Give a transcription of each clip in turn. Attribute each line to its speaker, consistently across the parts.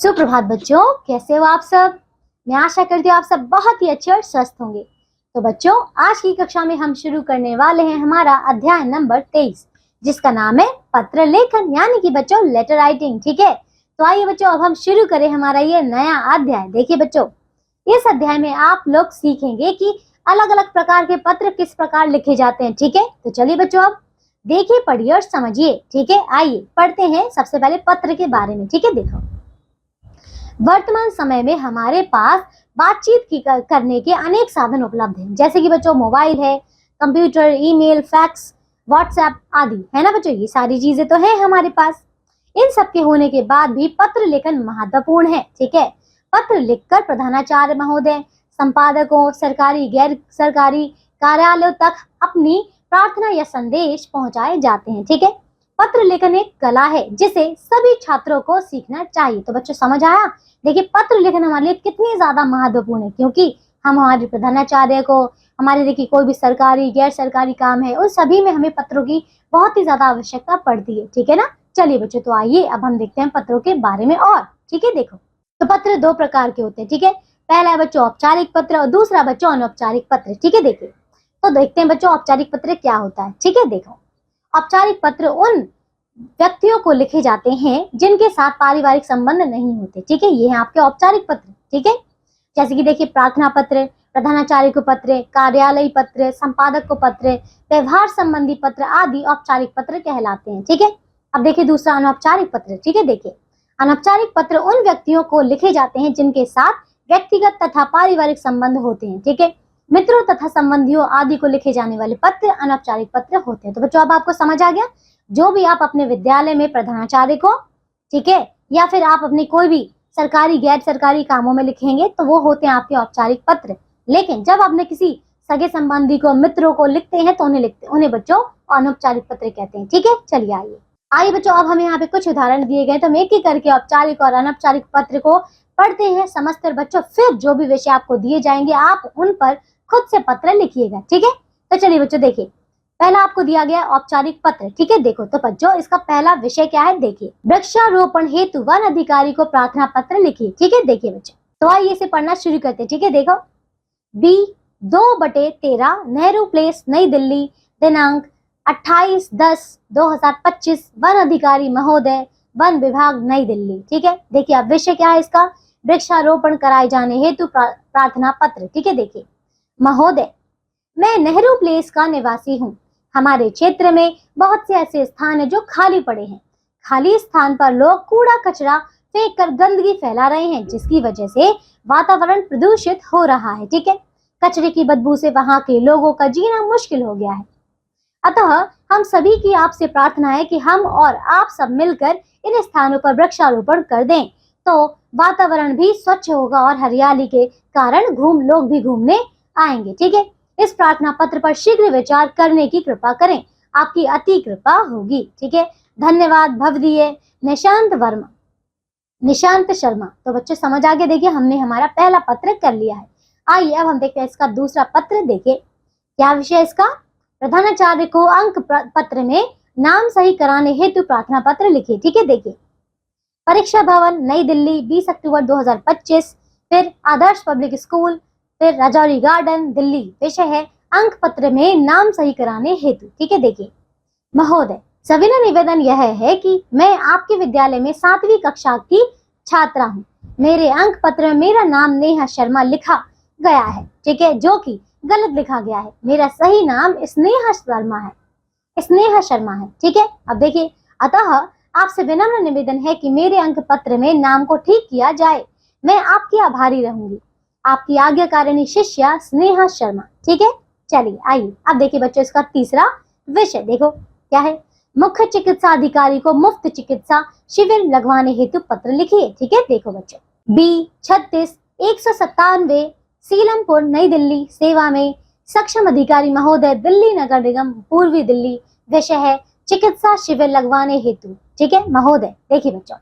Speaker 1: सुप्रभात बच्चों, कैसे हो आप सब। मैं आशा करती हूँ आप सब बहुत ही अच्छे और स्वस्थ होंगे। तो बच्चों, आज की कक्षा में हम शुरू करने वाले हैं हमारा अध्याय नंबर 23, जिसका नाम है पत्र लेखन, यानी कि बच्चों लेटर राइटिंग। ठीक है, तो आइए बच्चों अब हम शुरू करें हमारा ये नया अध्याय। देखिए बच्चों, इस अध्याय में आप लोग सीखेंगे कि अलग अलग प्रकार के पत्र किस प्रकार लिखे जाते हैं। ठीक है, तो चलिए बच्चों अब देखिए, पढ़िए और समझिए। ठीक है, आइए पढ़ते हैं सबसे पहले पत्र के बारे में। ठीक है, देखो, वर्तमान समय में हमारे पास बातचीत करने के अनेक साधन उपलब्ध हैं, जैसे कि बच्चों मोबाइल है, कंप्यूटर, ईमेल, फैक्स, व्हाट्सएप आदि, है ना बच्चों। ये सारी चीजें तो है हमारे पास। इन सब के होने के बाद भी पत्र लेखन महत्वपूर्ण है। ठीक है, पत्र लिखकर प्रधानाचार्य महोदय, संपादकों, सरकारी गैर सरकारी कार्यालयों तक अपनी प्रार्थना या संदेश पहुंचाए जाते हैं। ठीक है, पत्र लेखन एक कला है जिसे सभी छात्रों को सीखना चाहिए। तो बच्चों समझ आया। देखिए, पत्र लेखन हमारे लिए कितनी ज्यादा महत्वपूर्ण है, क्योंकि हम हमारे प्रधानाचार्य को, हमारे देखिए कोई भी सरकारी गैर सरकारी काम है, उन सभी में हमें पत्रों की बहुत ही ज्यादा आवश्यकता पड़ती है। ठीक है ना। चलिए बच्चों, तो आइए अब हम देखते हैं पत्रों के बारे में और। ठीक है, देखो, तो पत्र दो प्रकार के होते हैं। ठीक है, पहला है बच्चों औपचारिक पत्र और दूसरा बच्चों अनौपचारिक पत्र। ठीक है, देखिए, तो देखते हैं बच्चों औपचारिक पत्र क्या होता है। ठीक है, देखो, औपचारिक पत्र उन व्यक्तियों को लिखे जाते हैं जिनके साथ पारिवारिक संबंध नहीं होते। ठीक है, ये है आपके औपचारिक पत्र। ठीक है, जैसे कि देखिए प्रार्थना पत्र, प्रधानाचार्य को पत्र, कार्यालय पत्र, संपादक को पत्र, व्यवहार संबंधी पत्र आदि औपचारिक पत्र कहलाते हैं। ठीक है, अब देखिए दूसरा अनौपचारिक पत्र। ठीक है, देखिए, अनौपचारिक पत्र उन व्यक्तियों को लिखे जाते हैं जिनके साथ व्यक्तिगत तथा पारिवारिक संबंध होते हैं। ठीक है, मित्रों तथा संबंधियों आदि को लिखे जाने वाले पत्र अनौपचारिक पत्र होते हैं। तो बच्चों अब आपको समझ आ गया, जो भी आप अपने विद्यालय में प्रधानाचार्य को, ठीक है, या फिर आप अपनी कोई भी सरकारी गैर सरकारी कामों में लिखेंगे तो वो होते हैं आपके औपचारिक पत्र। लेकिन जब आपने किसी सगे संबंधी को, मित्रों को लिखते हैं तो उन्हें बच्चों अनौपचारिक पत्र कहते हैं। ठीक है, चलिए आइए बच्चों, अब हमें यहाँ पे कुछ उदाहरण दिए गए, तो हम एक एक करके औपचारिक और अनौपचारिक पत्र को पढ़ते हैं, समझते हैं बच्चों। फिर जो भी विषय आपको दिए जाएंगे आप उन पर खुद से पत्र लिखिएगा। ठीक है, तो चलिए बच्चों, देखिए पहला आपको दिया गया औपचारिक पत्र। ठीक है, देखो, तो बच्चों इसका पहला विषय क्या है, देखिए, वृक्षारोपण हेतु वन अधिकारी को प्रार्थना पत्र लिखिए। ठीक है, देखिए बच्चों, तो आइए इसे पढ़ना शुरू करते हैं। ठीक है, देखो, बी 2/13 नेहरू प्लेस, नई दिल्ली, दिनांक 28/10/2025, वन अधिकारी महोदय, वन विभाग, नई दिल्ली। ठीक है, देखिए अब विषय क्या है इसका, वृक्षारोपण कराए जाने हेतु प्रार्थना पत्र। ठीक है, देखिए, महोदय, मैं नेहरू प्लेस का निवासी हूँ। हमारे क्षेत्र में बहुत से ऐसे स्थान हैं जो खाली पड़े हैं। खाली स्थान पर लोग कूड़ा कचरा फेंक कर गंदगी फैला रहे हैं, जिसकी वजह से वातावरण प्रदूषित हो रहा है। ठीक है, कचरे की बदबू से वहां के लोगों का जीना मुश्किल हो गया है। अतः हम सभी की आपसे प्रार्थना है कि हम और आप सब मिलकर इन स्थानों पर वृक्षारोपण कर दें, तो वातावरण भी स्वच्छ होगा और हरियाली के कारण लोग भी घूमने आएंगे। ठीक है, इस प्रार्थना पत्र पर शीघ्र विचार करने की कृपा करें, आपकी अति कृपा होगी। ठीक है, धन्यवाद, भवदीय निशांत शर्मा। तो बच्चों समझ आ गया। देखिए, हमने हमारा पहला पत्र कर लिया है। आइए अब हम देखते हैं इसका दूसरा पत्र। देखिए क्या विषय इसका, प्रधानाचार्य को अंक पत्र में नाम सही कराने हेतु प्रार्थना पत्र लिखिए। ठीक है, देखिए, परीक्षा भवन, नई दिल्ली, 20 अक्टूबर 2025, फिर आदर्श पब्लिक स्कूल, फिर राजौरी गार्डन, दिल्ली। विषय है अंक पत्र में नाम सही कराने हेतु। ठीक है, देखिए, महोदय, सविनय निवेदन यह है कि मैं आपके विद्यालय में 7वीं कक्षा की छात्रा हूँ। मेरे अंक पत्र में मेरा नाम नेहा शर्मा लिखा गया है। ठीक है, जो कि गलत लिखा गया है। मेरा सही नाम स्नेहा शर्मा है। ठीक है, अब देखिए, अतः आपसे विनम्र निवेदन है कि मेरे अंक पत्र में नाम को ठीक किया जाए। मैं आपकी आभारी रहूंगी। आपकी आज्ञाकारिणी शिष्या स्नेहा शर्मा। ठीक है, चलिए आइए अब देखिए बच्चों इसका तीसरा विषय। देखो क्या है, मुख्य चिकित्सा अधिकारी को मुफ्त चिकित्सा शिविर लगवाने हेतु पत्र लिखिए। ठीक है, देखो बच्चों, B36-197 सीलमपुर, नई दिल्ली सेवा में सक्षम अधिकारी महोदय, दिल्ली नगर निगम, पूर्वी दिल्ली। विषय है चिकित्सा शिविर लगवाने हेतु। ठीक है, महोदय, देखिए बच्चों,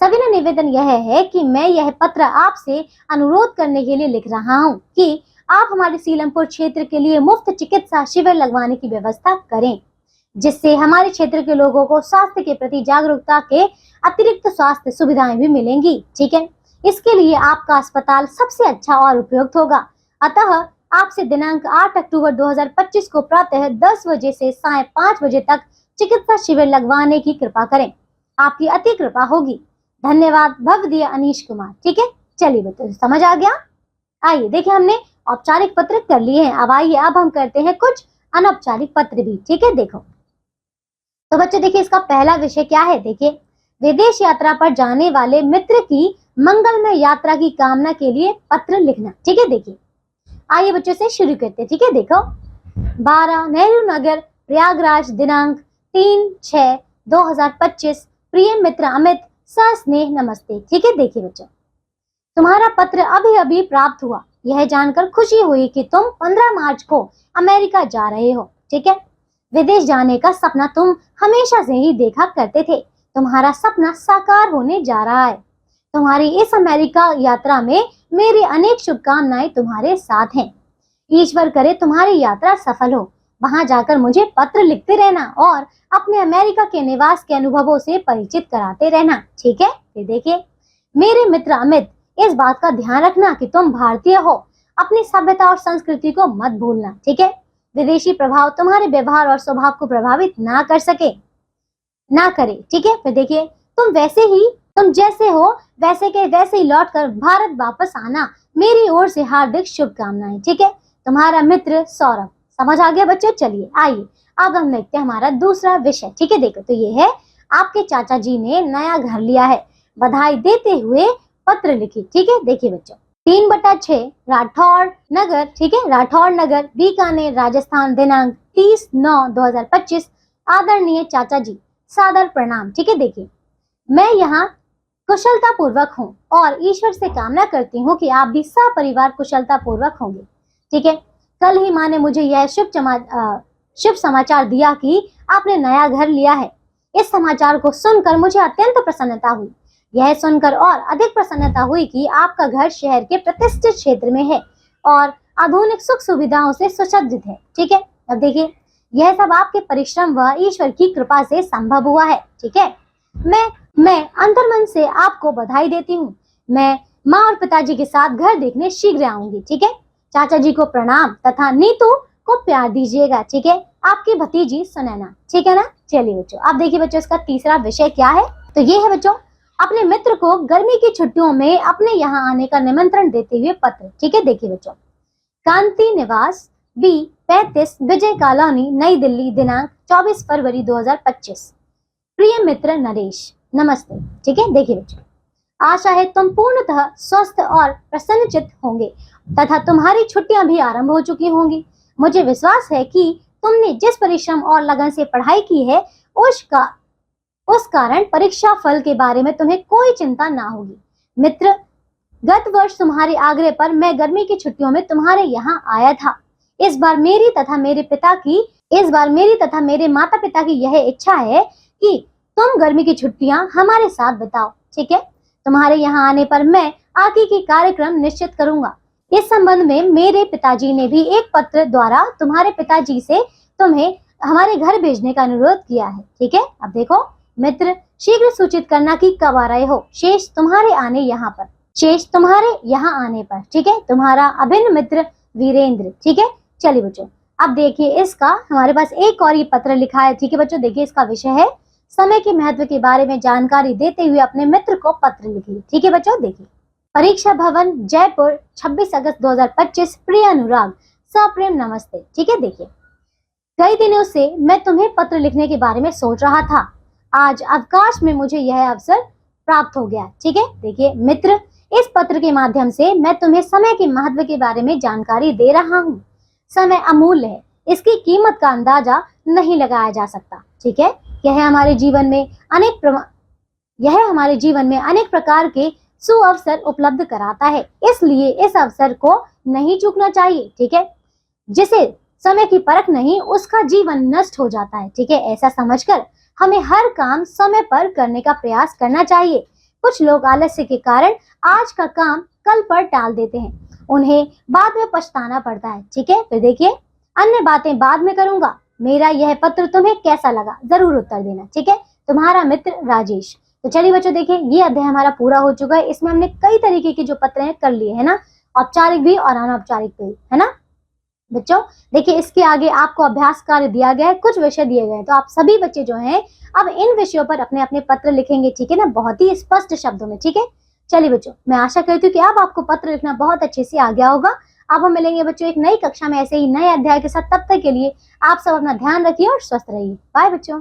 Speaker 1: सविनय निवेदन यह है कि मैं यह पत्र आपसे अनुरोध करने के लिए लिख रहा हूं कि आप हमारे सीलमपुर क्षेत्र के लिए मुफ्त चिकित्सा शिविर लगवाने की व्यवस्था करें। जिससे हमारे क्षेत्र के लोगों को स्वास्थ्य के प्रति जागरूकता के अतिरिक्त स्वास्थ्य सुविधाएं भी मिलेंगी। ठीक है, इसके लिए आपका अस्पताल सबसे अच्छा और उपयुक्त होगा। अतः आपसे दिनांक 8 अक्टूबर 2025 को प्रातः 10 बजे से साय 5 बजे तक चिकित्सा शिविर लगवाने की कृपा करें। आपकी अति कृपा होगी। धन्यवाद, भवदीय अनीश कुमार। ठीक है, चलिए बच्चों समझ आ गया। आइए देखिए, हमने औपचारिक पत्र कर लिए हैं। अब आइए अब हम करते हैं कुछ अनौपचारिक पत्र भी। ठीक है, देखो तो बच्चों देखिए, इसका पहला विषय क्या है। देखिए, विदेश यात्रा पर जाने वाले मित्र की मंगलमय यात्रा की कामना के लिए पत्र लिखना। ठीक है, देखिए आइए बच्चों से शुरू करते हैं। ठीक है, देखो 12 नेहरू नगर प्रयागराज दिनांक 3/6/2025। प्रिय मित्र अमित, सस्नेह नमस्ते। ठीक है, देखिए बच्चों, तुम्हारा पत्र अभी अभी प्राप्त हुआ। यह जानकर खुशी हुई कि तुम 15 मार्च को अमेरिका जा रहे हो। ठीक है, विदेश जाने का सपना तुम हमेशा से ही देखा करते थे। तुम्हारा सपना साकार होने जा रहा है। तुम्हारी इस अमेरिका यात्रा में मेरी अनेक शुभकामनाएं तुम्हारे साथ हैं। ईश्वर करे तुम्हारी यात्रा सफल हो। वहां जाकर मुझे पत्र लिखते रहना और अपने अमेरिका के निवास के अनुभवों से परिचित कराते रहना। ठीक है, फिर देखिए, मेरे मित्र अमित, इस बात का ध्यान रखना कि तुम भारतीय हो। अपनी सभ्यता और संस्कृति को मत भूलना। ठीक है, विदेशी प्रभाव तुम्हारे व्यवहार और स्वभाव को प्रभावित ना करे। ठीक है, फिर देखिए, तुम जैसे हो वैसे के वैसे ही लौटकर भारत वापस आना। मेरी ओर से हार्दिक शुभकामनाएं। ठीक है, तुम्हारा मित्र सौरभ। समझ आ गया बच्चों। चलिए आइए अब हम देखते हैं हमारा दूसरा विषय। ठीक है, देखो तो ये है, आपके चाचा जी ने नया घर लिया है। बधाई देते हुए पत्र लिखी। ठीक है, देखिए बच्चों, 3/6 राठौड़ नगर। ठीक है, राठौड़ नगर बीकानेर राजस्थान दिनांक 30/9/2025। आदरणीय चाचा जी, सादर प्रणाम। ठीक है, देखिए, मैं यहाँ कुशलता पूर्वक हूँ और ईश्वर से कामना करती हूँ कि आप भी सपरिवार कुशलता पूर्वक होंगे। ठीक है, कल ही माँ ने मुझे यह शुभ समाचार दिया कि आपने नया घर लिया है। इस समाचार को सुनकर मुझे अत्यंत प्रसन्नता हुई। यह सुनकर और अधिक प्रसन्नता हुई कि आपका घर शहर के प्रतिष्ठित क्षेत्र में है और आधुनिक सुख सुविधाओं से सुसज्जित है। ठीक है, अब देखिए, यह सब आपके परिश्रम व ईश्वर की कृपा से संभव हुआ है। ठीक है, मैं अंतर्मन से आपको बधाई देती हूँ। मैं माँ और पिताजी के साथ घर देखने शीघ्र आऊंगी। ठीक है, चाचा जी को प्रणाम तथा नीतू को प्यार दीजिएगा। ठीक है, आपकी भतीजी सुनैना। ठीक है ना। चलिए बच्चों, अब देखिए बच्चों, इसका तीसरा विषय क्या है। तो ये है बच्चों, अपने मित्र को गर्मी की छुट्टियों में अपने यहाँ आने का निमंत्रण देते हुए पत्र। ठीक है, देखिए बच्चों, कांति निवास B35 विजय कॉलोनी नई दिल्ली दिनांक 24 फरवरी 2025। प्रिय मित्र नरेश, नमस्ते। ठीक है, देखिए बच्चों, आशा है तुम पूर्णतः स्वस्थ और प्रसन्नचित्त होंगे तथा तुम्हारी छुट्टियां भी आरंभ हो चुकी होंगी। मुझे विश्वास है कि तुमने जिस परिश्रम और लगन से पढ़ाई की है उस कारण परीक्षा फल के बारे में तुम्हें कोई चिंता ना होगी। मित्र, गत वर्ष तुम्हारे आग्रह पर मैं गर्मी की छुट्टियों में तुम्हारे यहाँ आया था। इस बार मेरी तथा मेरे माता पिता की यह इच्छा है कि तुम गर्मी की छुट्टियां हमारे साथ बिताओ। ठीक है, तुम्हारे यहाँ आने पर मैं आगे की कार्यक्रम निश्चित करूंगा। इस संबंध में मेरे पिताजी ने भी एक पत्र द्वारा तुम्हारे पिताजी से तुम्हें हमारे घर भेजने का अनुरोध किया है। ठीक है, अब देखो मित्र, शीघ्र सूचित करना कि कब आ रहे हो। शेष तुम्हारे यहाँ आने पर। ठीक है, तुम्हारा अभिन्न मित्र वीरेंद्र। ठीक है, चलिए बच्चों, अब देखिए, इसका हमारे पास एक और ये पत्र लिखा है। ठीक है बच्चों, देखिए, इसका विषय है समय के महत्व के बारे में जानकारी देते हुए अपने मित्र को पत्र लिखिए। ठीक है बच्चों, देखिए, परीक्षा भवन जयपुर 26 अगस्त 2025। प्रिय अनुराग, सप्रेम नमस्ते। ठीक है, देखिए, कई दिनों से मैं तुम्हें पत्र लिखने के बारे में सोच रहा था। आज अवकाश में मुझे यह अवसर प्राप्त हो गया। ठीक है, देखिए मित्र, इस पत्र के माध्यम से मैं तुम्हें समय के महत्व के बारे में जानकारी दे रहा हूँ। समय अमूल्य है, इसकी कीमत का अंदाजा नहीं लगाया जा सकता। ठीक है, यह हमारे जीवन में अनेक प्रकार के सुअवसर उपलब्ध कराता है, इसलिए इस अवसर को नहीं चूकना चाहिए। ठीक है, जिसे समय की परख नहीं, उसका जीवन नष्ट हो जाता है। ठीक है, ऐसा समझकर हमें हर काम समय पर करने का प्रयास करना चाहिए। कुछ लोग आलस्य के कारण आज का काम कल पर टाल देते हैं, उन्हें बाद में पछताना पड़ता है। ठीक है, फिर देखिए, अन्य बातें बाद में करूंगा, मेरा यह पत्र तुम्हें कैसा लगा, जरूर उत्तर देना। ठीक है, तुम्हारा मित्र राजेश। तो चलिए बच्चों देखिए, ये अध्याय हमारा पूरा हो चुका है। इसमें हमने कई तरीके के जो पत्र हैं कर लिए है ना, औपचारिक भी और अनौपचारिक भी, है ना बच्चों। देखिए इसके आगे आपको अभ्यास कार्य दिया गया है, कुछ विषय दिए गए हैं, तो आप सभी बच्चे जो हैं अब इन विषयों पर अपने अपने पत्र लिखेंगे। ठीक है ना, बहुत ही स्पष्ट शब्दों में। ठीक है, चलिए बच्चों, मैं आशा करती हूँ कि अब आपको पत्र लिखना बहुत अच्छे से आ गया होगा। अब हम मिलेंगे बच्चों एक नई कक्षा में ऐसे ही नए अध्याय के साथ। तब तक के लिए आप सब अपना ध्यान रखिए और स्वस्थ रहिए। बाय बच्चों।